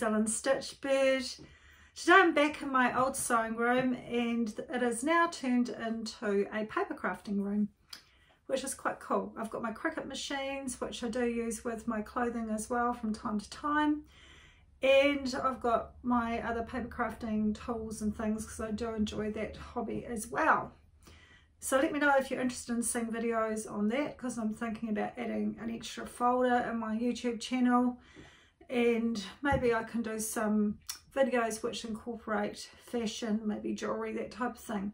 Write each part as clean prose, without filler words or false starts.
Zealand stitch bird. Today I'm back in my old sewing room and it is now turned into a paper crafting room, which is quite cool. I've got my Cricut machines, which I do use with my clothing as well from time to time. And I've got my other paper crafting tools and things because I do enjoy that hobby as well. So let me know if you're interested in seeing videos on that, because I'm thinking about adding an extra folder in my YouTube channel, and maybe I can do some videos which incorporate fashion, maybe jewellery, that type of thing.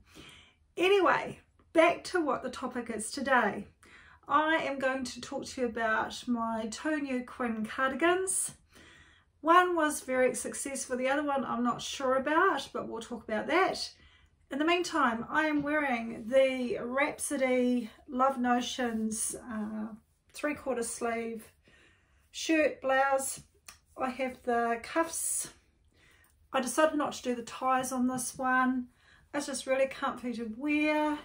Anyway, back to what the topic is today. I am going to talk to you about my two new Quinn cardigans. One was very successful, the other one I'm not sure about, but we'll talk about that. In the meantime, I am wearing the Rhapsody Love Notions 3/4 sleeve shirt, blouse. I have the cuffs. I decided not to do the ties on this one. It's just really comfy to wear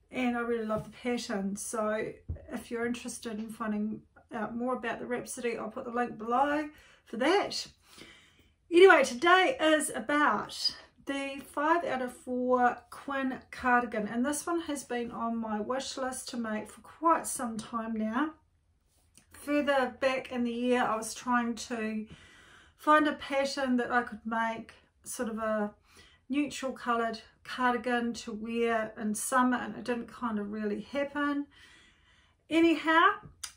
and I really love the pattern. So if you're interested in finding out more about the Rhapsody, I'll put the link below for that. Anyway, today is about the 5 out of 4 Quinn cardigan, and this one has been on my wish list to make for quite some time now. Further back in the year I was trying to find a pattern that I could make sort of a neutral coloured cardigan to wear in summer, and it didn't kind of really happen. Anyhow,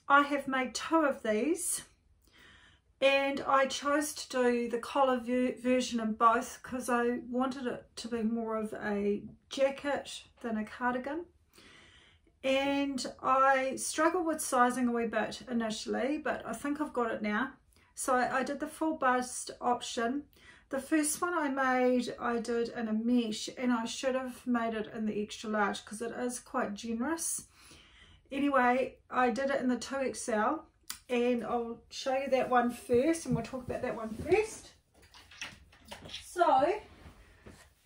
I have made 2 of these. And I chose to do the collar version in both because I wanted it to be more of a jacket than a cardigan. And I struggled with sizing a wee bit initially, but I think I've got it now. So I did the full bust option. The first one I made, I did in a mesh, and I should have made it in the extra large because it is quite generous. Anyway, I did it in the 2XL. And I'll show you that one first, and we'll talk about that one first. So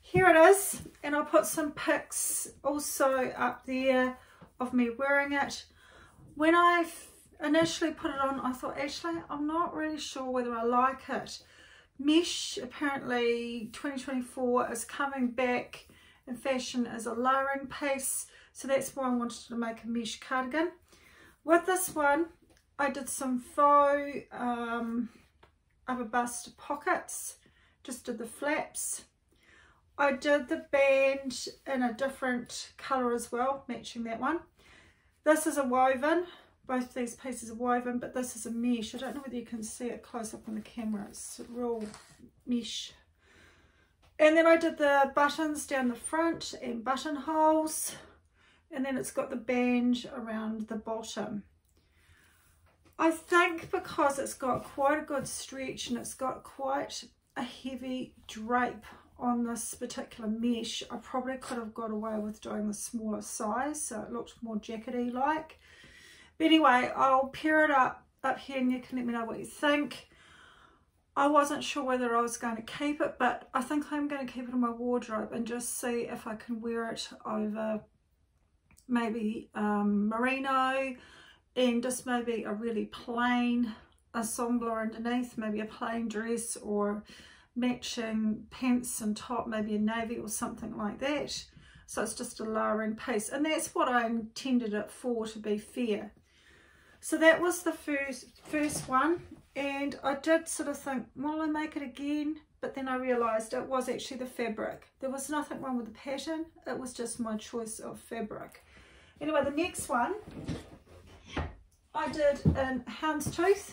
here it is, and I'll put some pics also up there of me wearing it. When I initially put it on, I thought, actually, I'm not really sure whether I like it. Mesh, apparently 2024 is coming back in fashion as a layering piece, so that's why I wanted to make a mesh cardigan. With this one, I did some faux upper bust pockets, just did the flaps. I did the band in a different colour as well, matching that one. This is a woven, both these pieces are woven, but this is a mesh. I don't know whether you can see it close up on the camera, it's real mesh. And then I did the buttons down the front and buttonholes, and then it's got the band around the bottom. I think because it's got quite a good stretch and it's got quite a heavy drape on this particular mesh, I probably could have got away with doing the smaller size, so it looked more jackety like. But anyway, I'll pair it up here and you can let me know what you think. I wasn't sure whether I was going to keep it, but I think I'm going to keep it in my wardrobe and just see if I can wear it over maybe merino, and just maybe a really plain ensemble underneath, maybe a plain dress or matching pants and top, maybe a navy or something like that. So it's just a layering piece, and that's what I intended it for, to be fair. So that was the first one, and I did sort of think, will I make it again? But then I realised it was actually the fabric. There was nothing wrong with the pattern, it was just my choice of fabric. Anyway, the next one I did in houndstooth,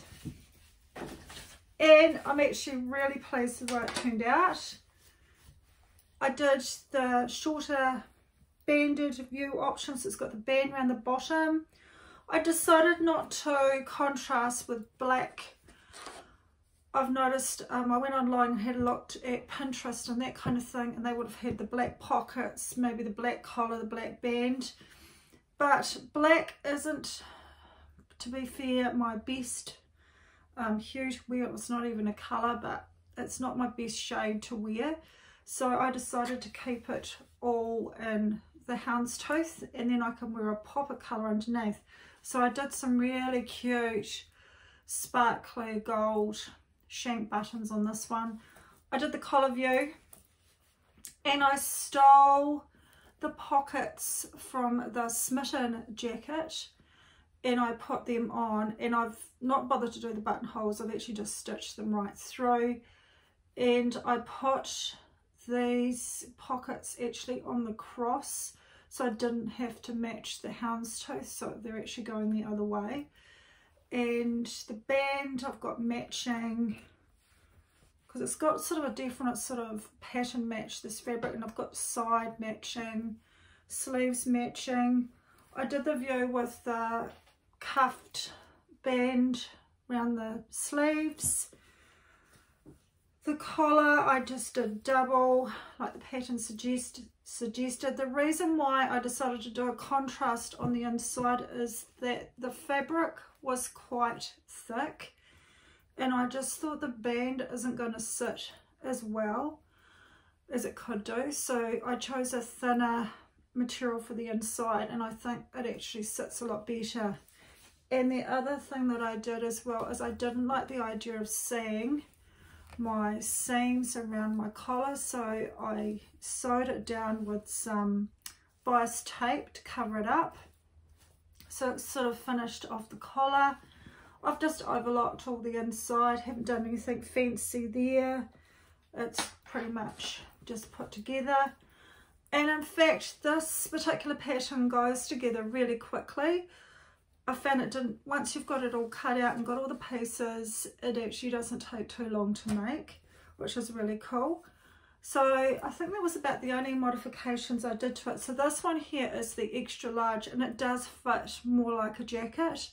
and I'm actually really pleased with the way it turned out. I did the shorter banded view option, so it's got the band around the bottom. I decided not to contrast with black. I've noticed, I went online and had looked at Pinterest and that kind of thing, and they would have had the black pockets, maybe the black collar, the black band, but black isn't, to be fair, my best hue to wear. It was not even a colour, but it's not my best shade to wear, so I decided to keep it all in the houndstooth, and then I can wear a pop of colour underneath. So I did some really cute sparkly gold shank buttons on this one. I did the collar view, and I stole the pockets from the Smitten jacket and I put them on, and I've not bothered to do the buttonholes. I've actually just stitched them right through, and I put these pockets actually on the cross so I didn't have to match the houndstooth, so they're actually going the other way. And the band I've got matching, because it's got sort of a definite sort of pattern match, this fabric, and I've got side matching, sleeves matching. I did the view with the cuffed band around the sleeves. The collar I just did double, like the pattern suggested. The reason why I decided to do a contrast on the inside is that the fabric was quite thick, and I just thought the band isn't going to sit as well as it could do, so I chose a thinner material for the inside, and I think it actually sits a lot better. And the other thing that I did as well is I didn't like the idea of seeing my seams around my collar, so I sewed it down with some bias tape to cover it up, so it's sort of finished off the collar. I've just overlocked all the inside, haven't done anything fancy there. It's pretty much just put together, and in fact this particular pattern goes together really quickly. I found it didn't, once you've got it all cut out and got all the pieces, it actually doesn't take too long to make, which is really cool. So I think that was about the only modifications I did to it. So this one here is the extra large, and it does fit more like a jacket,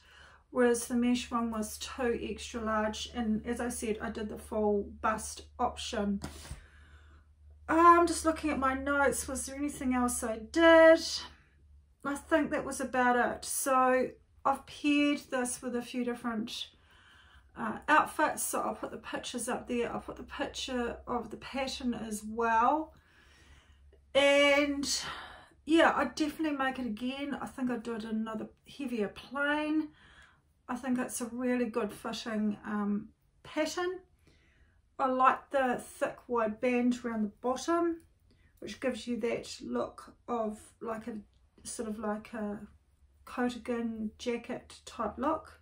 whereas the mesh one was too extra large, and as I said, I did the full bust option. I'm just looking at my notes. Was there anything else I did? I think that was about it. So I've paired this with a few different outfits, so I'll put the pictures up there. I'll put the picture of the pattern as well, and yeah, I'd definitely make it again. I think I'd do it in another heavier plain. I think it's a really good fitting pattern. I like the thick wide band around the bottom, which gives you that look of like a sort of like a cardigan jacket type look.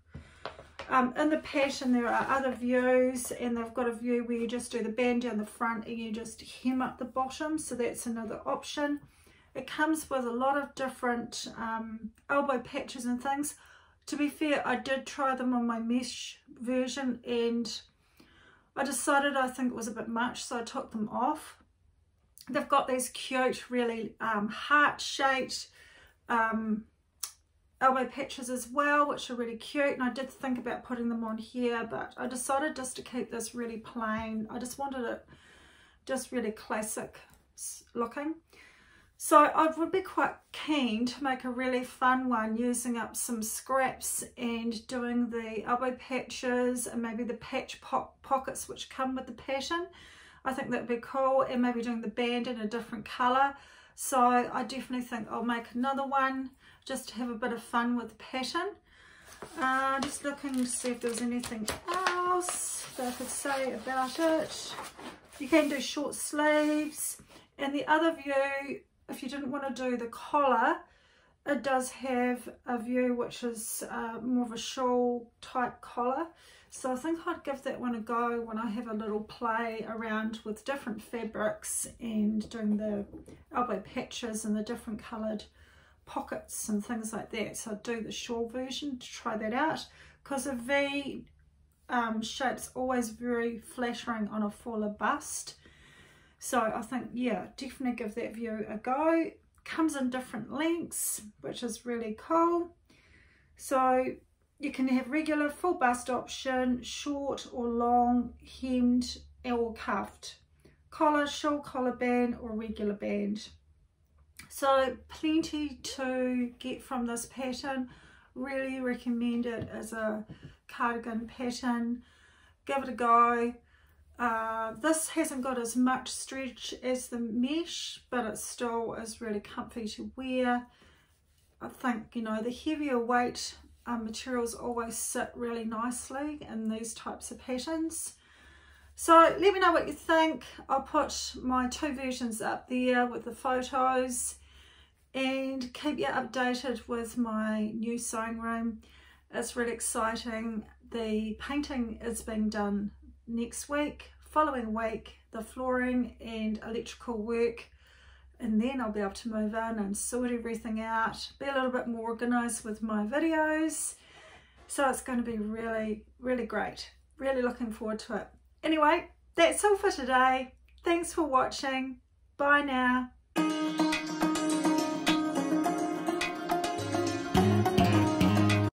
In the pattern there are other views, and they've got a view where you just do the band down the front and you just hem up the bottom, so that's another option. It comes with a lot of different elbow patches and things. To be fair, I did try them on my mesh version and I decided I think it was a bit much, so I took them off. They've got these cute, really heart-shaped elbow patches as well, which are really cute, and I did think about putting them on here, but I decided just to keep this really plain. I just wanted it just really classic looking. So I would be quite keen to make a really fun one using up some scraps and doing the elbow patches and maybe the patch pockets which come with the pattern. I think that'd be cool, and maybe doing the band in a different colour. So I definitely think I'll make another one just to have a bit of fun with the pattern. Just looking to see if there was anything else that I could say about it. You can do short sleeves, and the other view, if you didn't want to do the collar, it does have a view which is more of a shawl type collar. So I think I'd give that one a go when I have a little play around with different fabrics and doing the elbow patches and the different coloured pockets and things like that. So I'd do the shawl version to try that out, because a V shape's always very flattering on a fuller bust. So I think, yeah, definitely give that view a go. Comes in different lengths, which is really cool. So you can have regular full bust option, short or long, hemmed or cuffed, collar, shawl collar band or regular band. So plenty to get from this pattern. Really recommend it as a cardigan pattern. Give it a go. This hasn't got as much stretch as the mesh, but it still is really comfy to wear. I think, you know, the heavier weight materials always sit really nicely in these types of patterns. So let me know what you think. I'll put my 2 versions up there with the photos and keep you updated with my new sewing room. It's really exciting. The painting is being done next week. Following week, the flooring and electrical work, and then I'll be able to move in and sort everything out, be a little bit more organised with my videos. So it's going to be really, really great. Really looking forward to it. Anyway, that's all for today. Thanks for watching. Bye now.